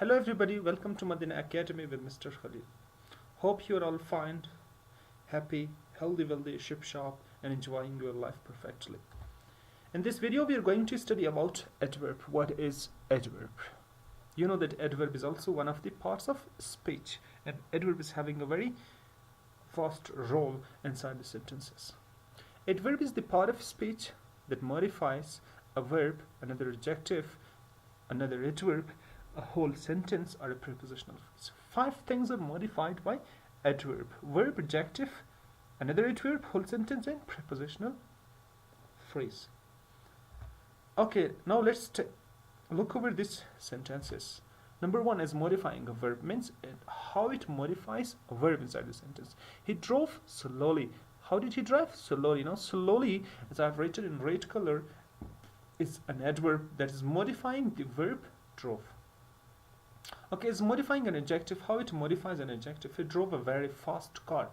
Hello everybody, welcome to Madina Academy with Mr. Khalil. Hope you're all fine, happy, healthy, wealthy, ship sharp, and enjoying your life perfectly. In this video, we are going to study about adverb. What is adverb? You know that adverb is also one of the parts of speech, and adverb is having a very vast role inside the sentences. Adverb is the part of speech that modifies a verb, another adjective, another adverb, a whole sentence, or a prepositional phrase. 5 things are modified by adverb: verb, adjective, another adverb, whole sentence, and prepositional phrase. Okay, now let's look over these sentences. Number 1 is modifying a verb, means how it modifies a verb inside the sentence. He drove slowly. How did he drive? Slowly. Now, slowly, as I've written in red color, is an adverb that is modifying the verb drove. Okay, it's modifying an adjective. How it modifies an adjective? He drove a very fast car.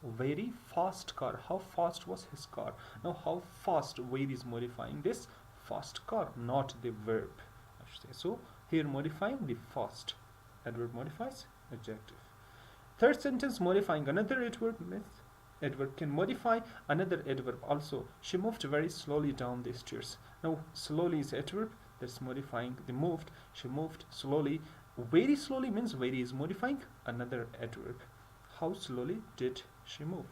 Very fast car. How fast was his car? Now, how fast Wade is modifying this fast car, not the verb, I should say. So, here modifying the fast. Adverb modifies adjective. Third sentence, modifying another adverb. Adverb can modify another adverb also. She moved very slowly down the stairs. Now, slowly is adverb that's modifying the moved. She moved slowly. Very slowly means very is modifying another adverb. How slowly did she move?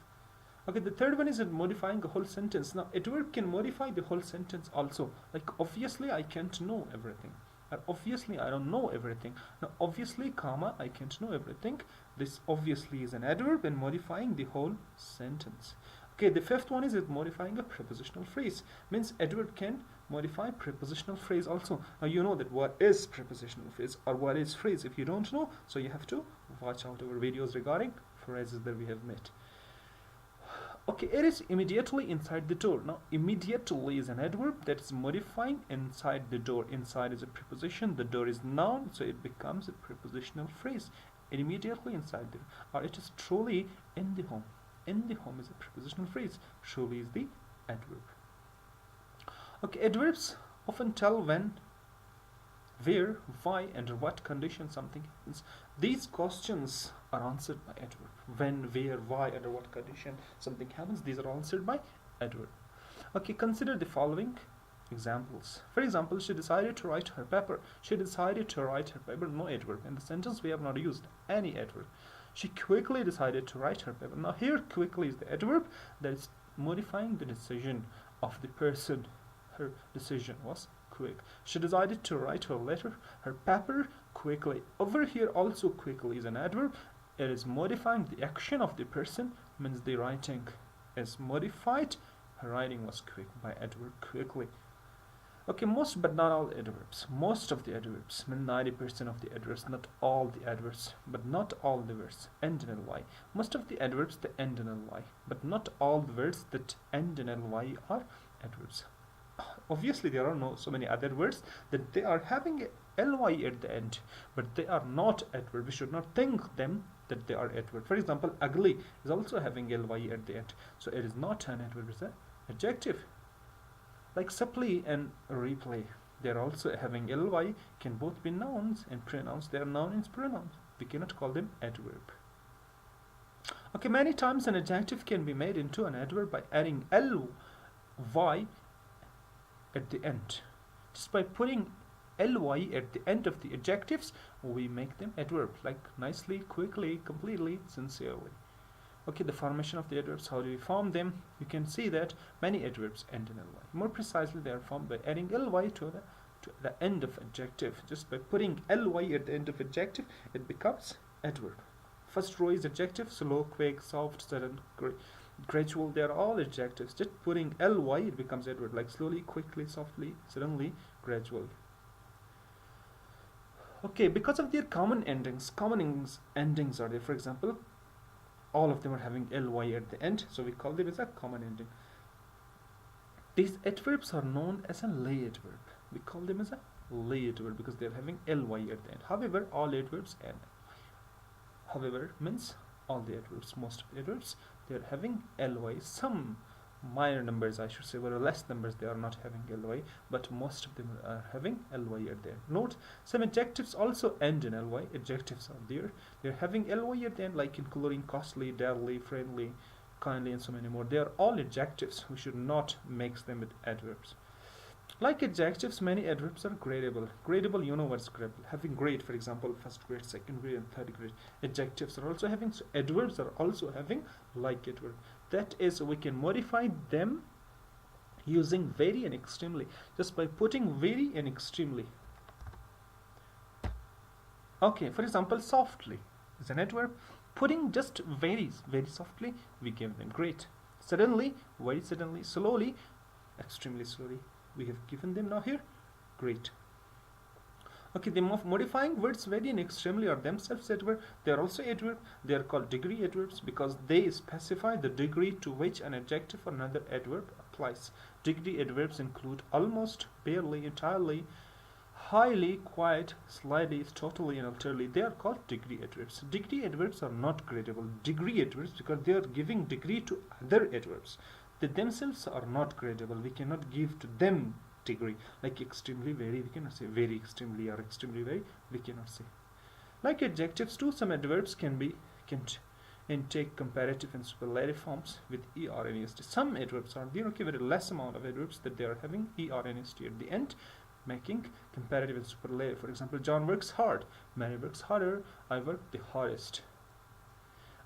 Okay, the third one is modifying a whole sentence. Now, adverb can modify the whole sentence also. Like, obviously, I can't know everything. Or obviously, I don't know everything. Now, obviously, comma, I can't know everything. This obviously is an adverb and modifying the whole sentence. Okay, the fifth one is modifying a prepositional phrase. Means adverb can modify prepositional phrase also. Now, you know that what is prepositional phrase or what is phrase. If you don't know, so you have to watch out our videos regarding phrases that we have made. Okay, it is immediately inside the door. Now, immediately is an adverb that is modifying inside the door. Inside is a preposition. The door is noun, so it becomes a prepositional phrase. Immediately inside there, or it is truly in the home. In the home is a prepositional phrase. Truly is the adverb. Okay, adverbs often tell when, where, why, under what condition something happens. These questions are answered by adverb. When, where, why, under what condition something happens. These are answered by adverb. Okay, consider the following examples. For example, she decided to write her paper. She decided to write her paper. No adverb. In the sentence, we have not used any adverb. She quickly decided to write her paper. Now, here, quickly is the adverb that is modifying the decision of the person. Her decision was quick. She decided to write her letter, her paper, quickly. Over here, also quickly is an adverb. It is modifying the action of the person, means the writing is modified. Her writing was quick by adverb quickly. Okay, most but not all adverbs. Most of the adverbs, mean 90% of the adverbs, not all the adverbs, but not all the words end in ly. Most of the adverbs that end in ly, but not all the words that end in ly are adverbs. Obviously, there are so many other words that they are having a ly at the end, but they are not adverb. We should not think them that they are adverb. For example, ugly is also having a ly at the end, so it is not an adverb, it's an adjective. Like supply and replay, they are also having ly, can both be nouns and pronouns. They are noun and pronouns. We cannot call them adverb. Okay, many times an adjective can be made into an adverb by adding ly at the end. Just by putting ly at the end of the adjectives, we make them adverb, like nicely, quickly, completely, sincerely. Okay, the formation of the adverbs, how do we form them? You can see that many adverbs end in ly. More precisely, they are formed by adding ly to the end of adjective. Just by putting ly at the end of adjective, it becomes adverb. First row is adjective: slow, quick, soft, sudden, gradual. They are all adjectives. Just putting ly, it becomes adverb, like slowly, quickly, softly, suddenly, gradually. Okay, because of their common endings are there. For example, all of them are having ly at the end, so we call them as a common ending. These adverbs are known as a lay adverb. We call them as a lay adverb because they are having ly at the end. However, all adverbs end. However means all the adverbs, most of the adverbs, they are having ly. Some minor numbers, I should say, very less numbers, they are not having ly, but most of them are having ly at there. Note, some adjectives also end in ly. Adjectives are there, they're having ly at the end, like including, costly, deadly, friendly, kindly, and so many more. They are all adjectives. We should not mix them with adverbs. Like adjectives, many adverbs are gradable. Gradable, you know what's gradable. Having grade, for example, first grade, second grade, and third grade. Adjectives are also having, so adverbs are also having like adverb. That is, we can modify them using very and extremely, just by putting very and extremely. Okay, for example, softly is an adverb. Putting just very, very softly, we give them great. Suddenly, very suddenly, slowly, extremely slowly, we have given them now here great. Okay, the modifying words very and extremely are themselves adverb. They are also adverb. They are called degree adverbs because they specify the degree to which an adjective or another adverb applies. Degree adverbs include almost, barely, entirely, highly, quite, slightly, totally, and utterly. They are called degree adverbs. Degree adverbs are not gradable. Degree adverbs, because they are giving degree to other adverbs. They themselves are not gradable. We cannot give to them degree. Like extremely, very, we cannot say very extremely, or extremely very, we cannot say. Like adjectives too, some adverbs can take comparative and superlative forms with er and est. Some adverbs are there, okay, very less amount of adverbs that they are having er and est at the end, making comparative and superlative. For example, John works hard, Mary works harder, I work the hardest.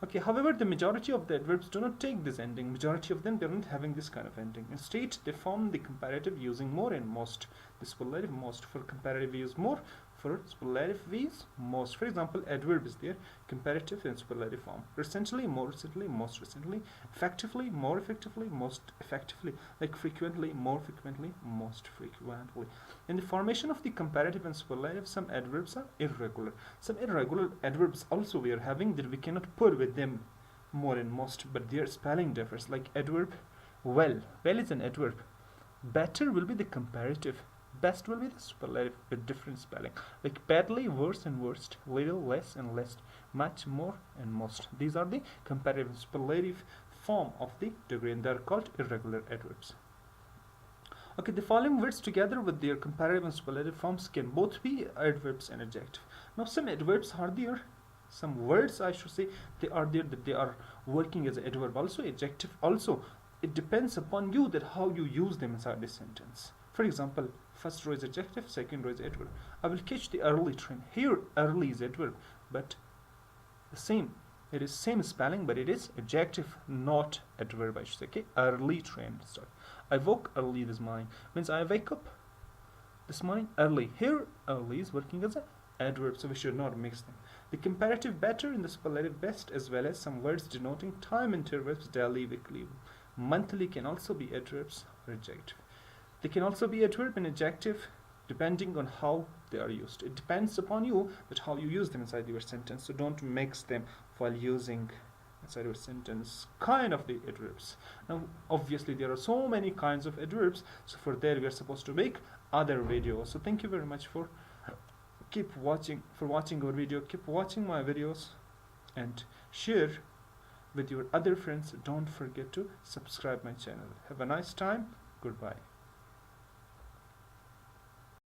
Okay, however, the majority of the adverbs do not take this ending. Majority of them, they're not having this kind of ending. Instead, they form the comparative using more and most. The superlative most. For comparative, we use more. For superlative, we use most. For example, adverb is there, comparative and superlative form. Recently, more recently, most recently. Effectively, more effectively, most effectively. Like frequently, more frequently, most frequently. In the formation of the comparative and superlative, some adverbs are irregular. Some irregular adverbs also we are having that we cannot put with them more and most, but their spelling differs. Like adverb, well. Well is an adverb. Better will be the comparative. Best will be the superlative with different spelling. Like badly, worse and worst, little, less and less, much, more and most. These are the comparative and superlative form of the degree, and they are called irregular adverbs. Okay, the following words together with their comparative and superlative forms can both be adverbs and adjective. Now some adverbs are there, some words I should say, they are there that they are working as an adverb also, adjective also. It depends upon you that how you use them inside the sentence. For example, first row is adjective, second row is adverb. I will catch the early train. Here early is adverb, but the same. It is same spelling, but it is adjective, not adverb, I should say. Okay, early train start. I woke early this morning. Means I wake up this morning early. Here early is working as an adverb, so we should not mix them. The comparative better in the superlative best, as well as some words denoting time intervals, daily, weekly, monthly can also be adverbs or adjective. They can also be adverb and adjective depending on how they are used. It depends upon you that how you use them inside your sentence, so don't mix them while using inside your sentence kind of the adverbs. Now obviously there are so many kinds of adverbs, so for that we are supposed to make other videos. So thank you very much for watching our video. Keep watching my videos and share with your other friends. Don't forget to subscribe my channel. Have a nice time. Goodbye.